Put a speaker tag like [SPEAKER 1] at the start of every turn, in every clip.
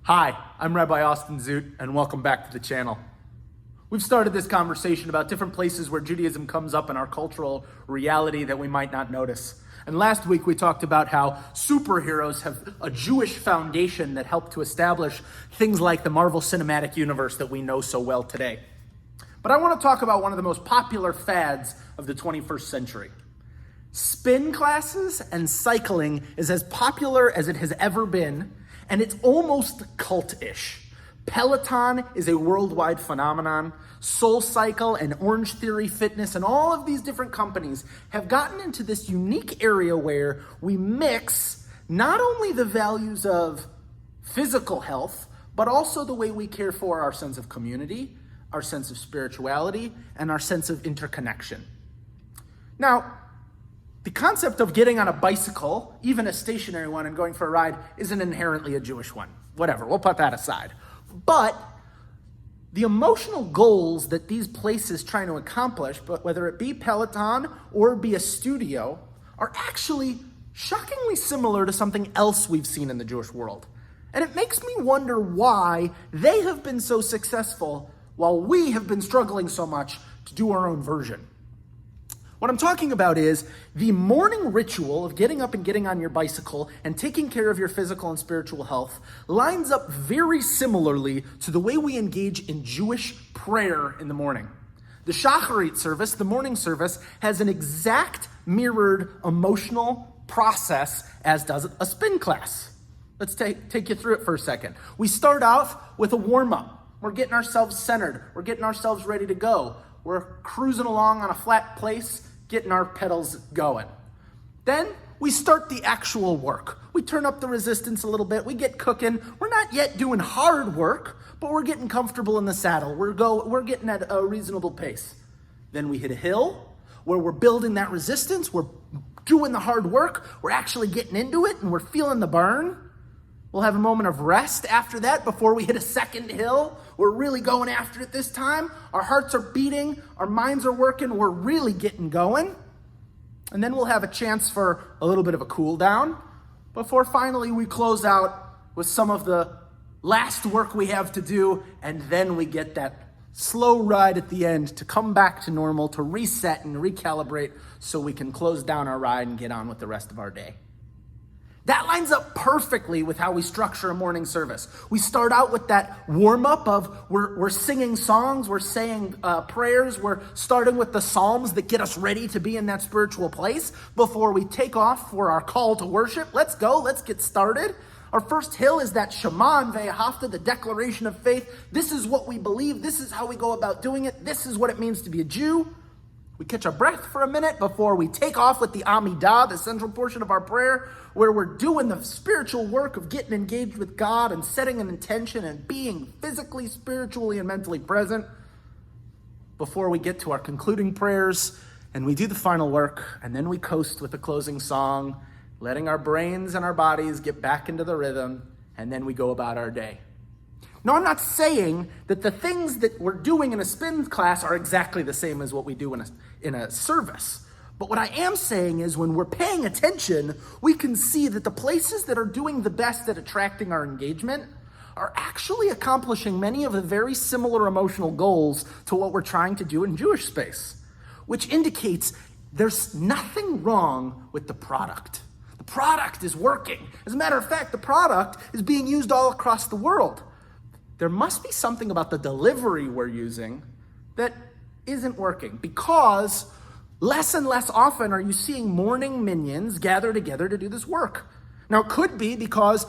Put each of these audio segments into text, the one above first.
[SPEAKER 1] Hi, I'm Rabbi Zoot, and welcome back to the channel. We've started this conversation about different places where Judaism comes up in our cultural reality that we might not notice. And last week we talked about how superheroes have a Jewish foundation that helped to establish things like the Marvel Cinematic Universe that we know so well today. But I want to talk about one of the most popular fads of the 21st century. Spin classes and cycling is as popular as it has ever been, and it's almost cult-ish. Peloton is a worldwide phenomenon. SoulCycle and Orange Theory Fitness and all of these different companies have gotten into this unique area where we mix not only the values of physical health, but also the way we care for our sense of community, our sense of spirituality, and our sense of interconnection. Now, the concept of getting on a bicycle, even a stationary one, and going for a ride isn't inherently a Jewish one. Whatever, we'll put that aside. But the emotional goals that these places try to accomplish, but whether it be Peloton or be a studio, are actually shockingly similar to something else we've seen in the Jewish world. And it makes me wonder why they have been so successful while we have been struggling so much to do our own version. What I'm talking about is the morning ritual of getting up and getting on your bicycle and taking care of your physical and spiritual health lines up very similarly to the way we engage in Jewish prayer in the morning. The Shacharit service, the morning service, has an exact mirrored emotional process as does a spin class. Let's take you through it for a second. We start off with a warm-up. We're getting ourselves centered. We're getting ourselves ready to go. We're cruising along on a flat place, getting our pedals going. Then we start the actual work. We turn up the resistance a little bit. We get cooking. We're not yet doing hard work, but we're getting comfortable in the saddle. We're getting at a reasonable pace. Then we hit a hill where we're building that resistance. We're doing the hard work. We're actually getting into it and we're feeling the burn. We'll have a moment of rest after that before we hit a second hill. We're really going after it this time. Our hearts are beating. Our minds are working. We're really getting going. And then we'll have a chance for a little bit of a cool down before finally we close out with some of the last work we have to do. And then we get that slow ride at the end to come back to normal, to reset and recalibrate so we can close down our ride and get on with the rest of our day. That lines up perfectly with how we structure a morning service. We start out with that warm-up of we're singing songs, we're saying prayers, we're starting with the Psalms that get us ready to be in that spiritual place before we take off for our call to worship. Let's go, let's get started. Our first hill is that Shema and Ve'ahavta, the declaration of faith. This is what we believe, this is how we go about doing it, this is what it means to be a Jew. We catch our breath for a minute before we take off with the Amidah, the central portion of our prayer, where we're doing the spiritual work of getting engaged with God and setting an intention and being physically, spiritually, and mentally present before we get to our concluding prayers and we do the final work, and then we coast with the closing song, letting our brains and our bodies get back into the rhythm, and then we go about our day. Now, I'm not saying that the things that we're doing in a spin class are exactly the same as what we do in a service. But what I am saying is when we're paying attention, we can see that the places that are doing the best at attracting our engagement are actually accomplishing many of the very similar emotional goals to what we're trying to do in Jewish space, which indicates there's nothing wrong with the product. The product is working. As a matter of fact, the product is being used all across the world. There must be something about the delivery we're using that isn't working, because less and less often are you seeing morning minions gather together to do this work. Now, it could be because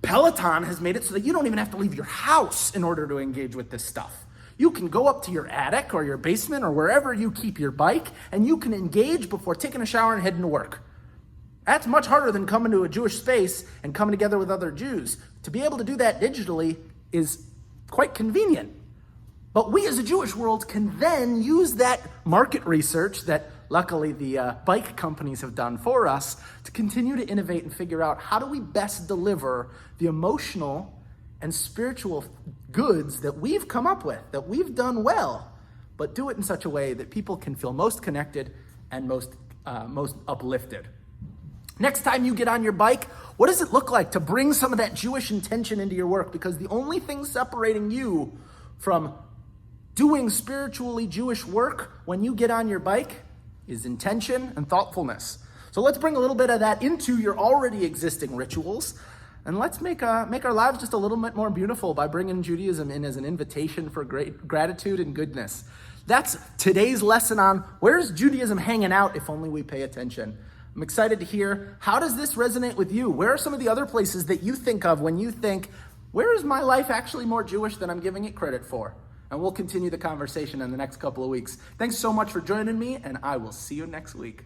[SPEAKER 1] Peloton has made it so that you don't even have to leave your house in order to engage with this stuff. You can go up to your attic or your basement or wherever you keep your bike, and you can engage before taking a shower and heading to work. That's much harder than coming to a Jewish space and coming together with other Jews. To be able to do that digitally is quite convenient. But we as a Jewish world can then use that market research that luckily the bike companies have done for us to continue to innovate and figure out how do we best deliver the emotional and spiritual goods that we've come up with, that we've done well, but do it in such a way that people can feel most connected and most uplifted. Next time you get on your bike, what does it look like to bring some of that Jewish intention into your work? Because the only thing separating you from doing spiritually Jewish work when you get on your bike is intention and thoughtfulness. So let's bring a little bit of that into your already existing rituals, and let's make our lives just a little bit more beautiful by bringing Judaism in as an invitation for great gratitude and goodness. That's today's lesson on where's Judaism hanging out if only we pay attention. I'm excited to hear, how does this resonate with you? Where are some of the other places that you think of when you think, where is my life actually more Jewish than I'm giving it credit for? And we'll continue the conversation in the next couple of weeks. Thanks so much for joining me, and I will see you next week.